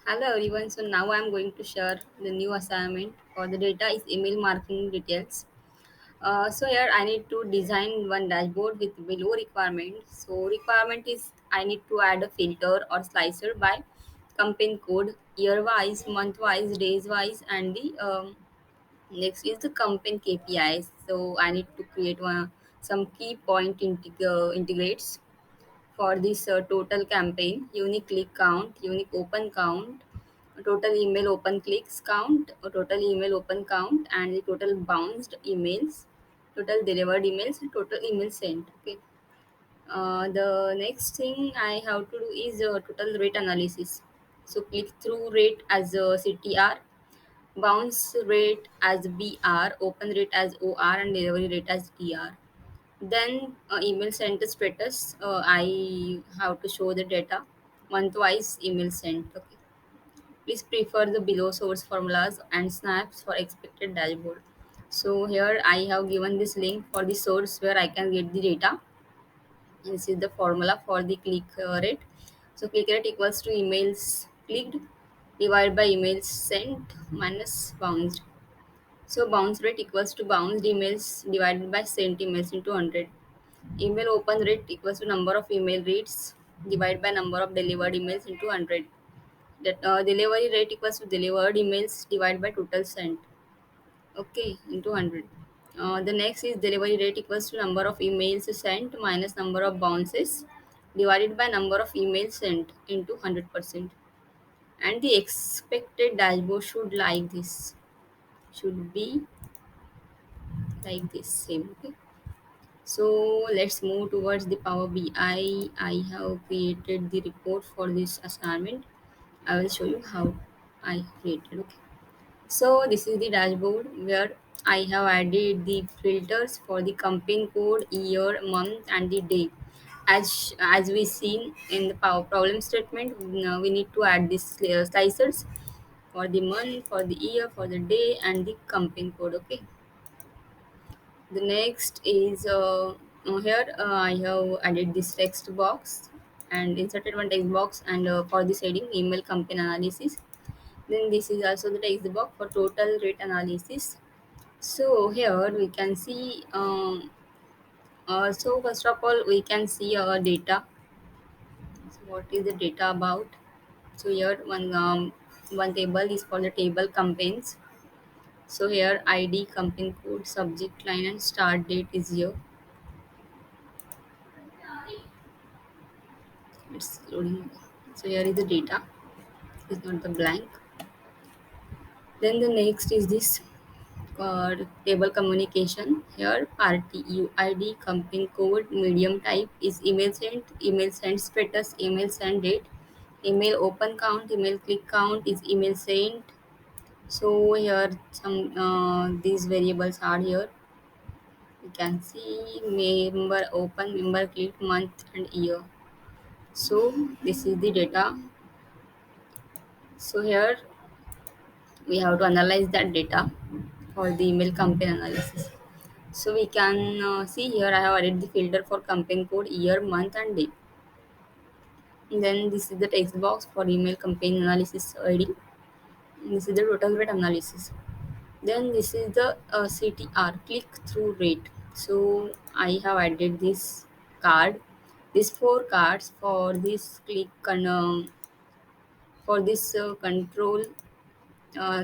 Hello everyone. So now I'm going to share the new assignment for the data is email marketing details. So here I need to design one dashboard with below requirement. So requirement is I need to add a filter or slicer by campaign code, year wise, month wise, days wise, and the next is the campaign KPIs. So I need to create some key point integrates for this total campaign, unique click count, unique open count, total email open clicks count, total email open count, and the total bounced emails, total delivered emails, and total email sent. Okay. The next thing I have to do is total rate analysis. So click through rate as CTR, bounce rate as BR, open rate as OR, and delivery rate as DR. Then email sent status, I have to show the data month wise email sent. Okay. Please prefer the below source formulas and snaps for expected dashboard. So here I have given this link for the source where I can get the data. This is the formula for the click rate. So click rate equals to emails clicked divided by emails sent minus bounced. So bounce rate equals to bounced emails divided by sent emails into 100. Email open rate equals to number of email reads divided by number of delivered emails into 100. That delivery rate equals to delivered emails divided by total sent. Okay, into 100. The next is delivery rate equals to number of emails sent minus number of bounces divided by number of emails sent into 100%. And the expected dashboard should like this. Should be like this same. Okay. So let's move towards the Power BI. I have created the report for this assignment. I will show you how I created. Okay. So this is the dashboard where I have added the filters for the campaign code, year, month, and the day. As we seen in the power problem statement, now we need to add these slicers for the month, for the year, for the day, and the campaign code. Okay. The next is here I have added this text box and inserted one text box and for this heading email campaign analysis. Then this is also the text box for total rate analysis. So here we can see so first of all we can see our data. So what is the data about? So here one table is for the table campaigns. So here ID, campaign code, subject line, and start date is here. It's loading. So here is the data. It's not the blank. Then the next is this table communication. Here party UID, company code, medium type is email sent status, email send date, email open count, email click count is email sent. So here some these variables are here. You can see member open, member click, month and year. So this is the data. So here we have to analyze that data for the email campaign analysis. So we can see here I have added the filter for campaign code, year, month, and day. Then this is the text box for email campaign analysis ID. This is the total rate analysis. Then this is the CTR, click through rate. So I have added this card, these four cards for this for this control uh,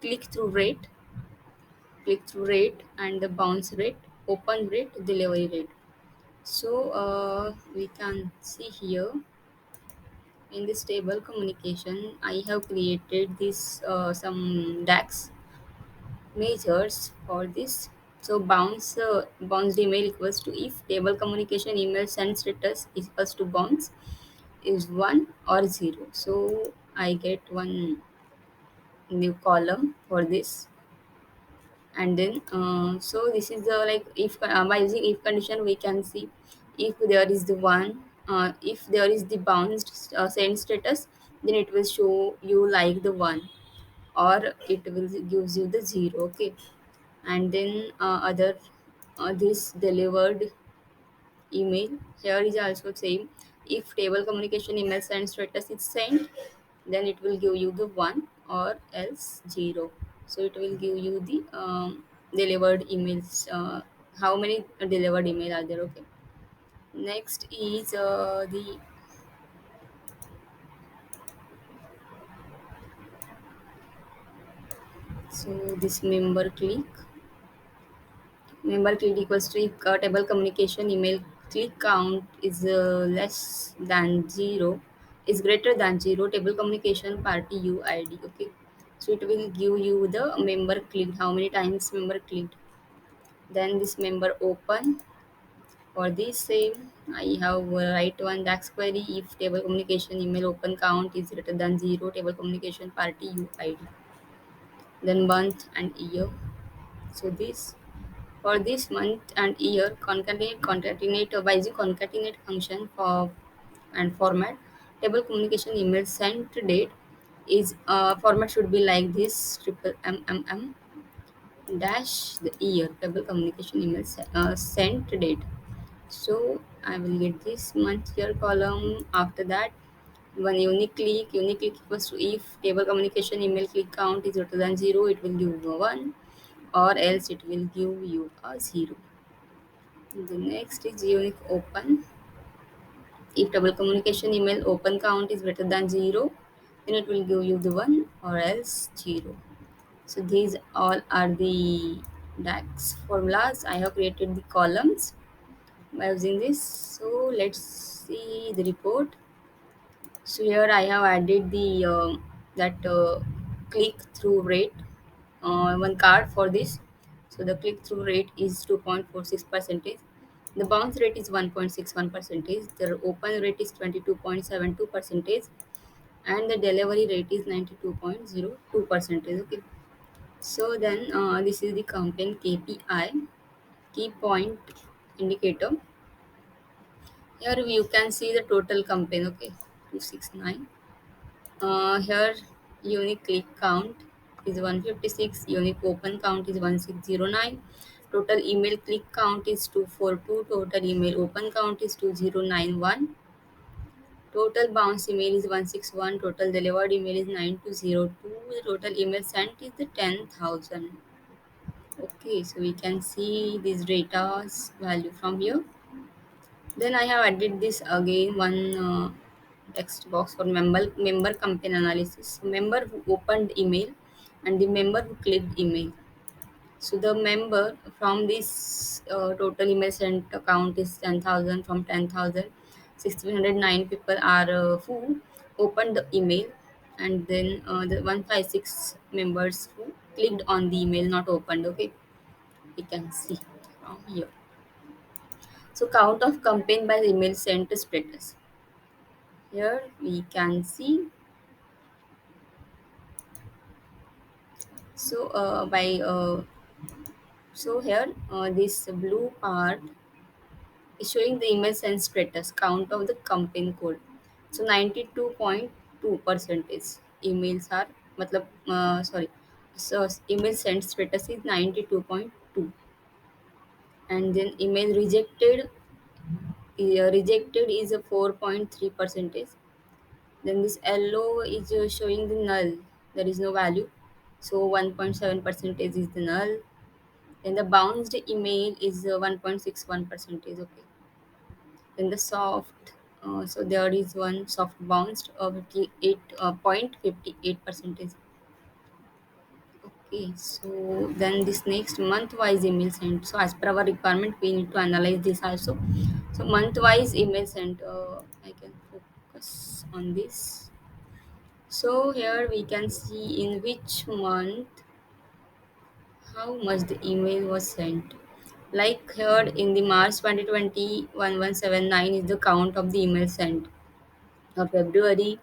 click through rate, and the bounce rate, open rate, delivery rate. So we can see here in this table communication, I have created this some DAX measures for this. So bounce email equals to if table communication email send status is equals to bounce is 1 or 0. So I get one new column for this. And then so this is the like if by using if condition we can see if there is the one if there is the bounced send status, then it will show you like the one, or it will gives you the 0. Okay. And then other this delivered email, here is also same. If table communication email send status is sent, then it will give you the 1 or else 0. So it will give you the delivered emails, how many delivered email are there. Okay, next is the so this member click equals to if table communication email click count is less than 0, is greater than 0, table communication party UID. Okay, so it will give you the member clicked, how many times member clicked. Then this member open. For this same, I have write one DAX query if table communication email open count is greater than 0, table communication party UID. Then month and year. So this for this month and year, concatenate by using concatenate function for and format. Table communication email sent date is format should be like this triple MMM dash the year table communication email sent date. So I will get this month year column. After that, one unique click equals to if table communication email click count is greater than 0, it will give you a 1 or else it will give you a 0. The next is unique open. If table communication email open count is greater than 0, then it will give you the 1 or else 0. So these all are the DAX formulas. I have created the columns by using this. So let's see the report. So here I have added the that click through rate, one card for this. So the click through rate is 2.46 percentage. The bounce rate is 1.61 percentage. The open rate is 22.72 percentage, and the delivery rate is 92.02 percentage. Okay. So then this is the campaign KPI, key point indicator. Here you can see the total campaign. Okay, 269. Here unique click count is 156, unique open count is 1609, total email click count is 242, total email open count is 2091, total bounce email is 161, total delivered email is 9202, the total email sent is the 10,000. Okay, so we can see this data's value from here. Then I have added this again one text box for member campaign analysis. Member who opened email and the member who clicked email. So the member from this total email sent account is 10,000. From 10,000, 1,609 people are who opened the email, and then the 156 members who clicked on the email not opened. Okay, we can see from here. So count of campaign by email sent status. Here we can see. So by so here this blue part is showing the email sent status count of the campaign code. So 92.2 percentage emails are matlab sorry, so email sent status is 92.2, and then email rejected is a 4.3 percentage. Then this yellow is showing the null, there is no value, so 1.7 percentage is the null. Then the bounced email is 1.61 percentage. Okay, then the soft, so there is one soft bounced of 58.58 percentage. Okay, so then this next month wise email sent. So as per our requirement we need to analyze this also. So month wise email sent, I can focus on this. So here we can see in which month how much the email was sent. Like here in the March 2020, 1179 is the count of the email sent. February,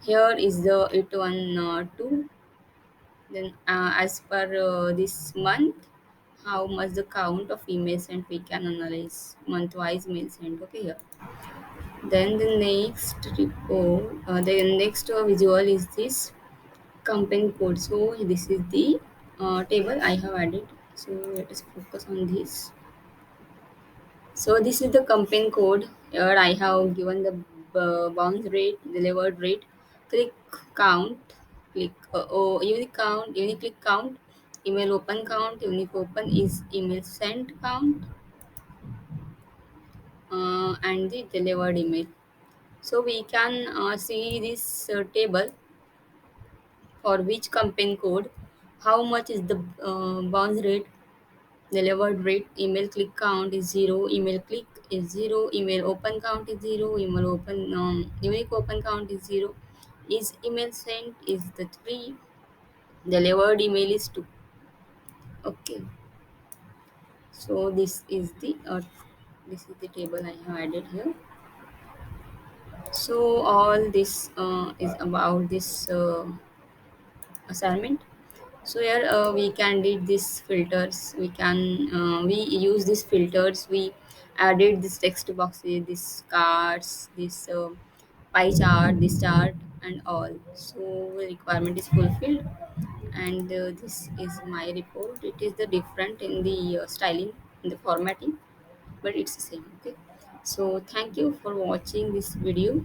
here is the 812. Then as per this month, how much the count of email sent we can analyze month wise email sent. Okay, here. Then the next report, the next visual is this campaign code. So this is the table I have added. So let us focus on this. So this is the campaign code. Here I have given the bounce rate, delivered rate, click count, unique count, unique click count, email open count, unique open is email sent count, and the delivered email. So we can see this table for which campaign code, how much is the bounce rate, delivered rate, email click count is 0, email click is 0, email open count is 0, email open unique open count is 0, is email sent is the 3, delivered email is 2. Okay, so this is the table I have added here. So all this is about this assignment. So here we can did these filters. We use these filters. We added this text boxes, these cards, this pie chart, this chart, and all. So the requirement is fulfilled, and this is my report. It is the different in the styling, in the formatting, but it's the same. Okay. So thank you for watching this video.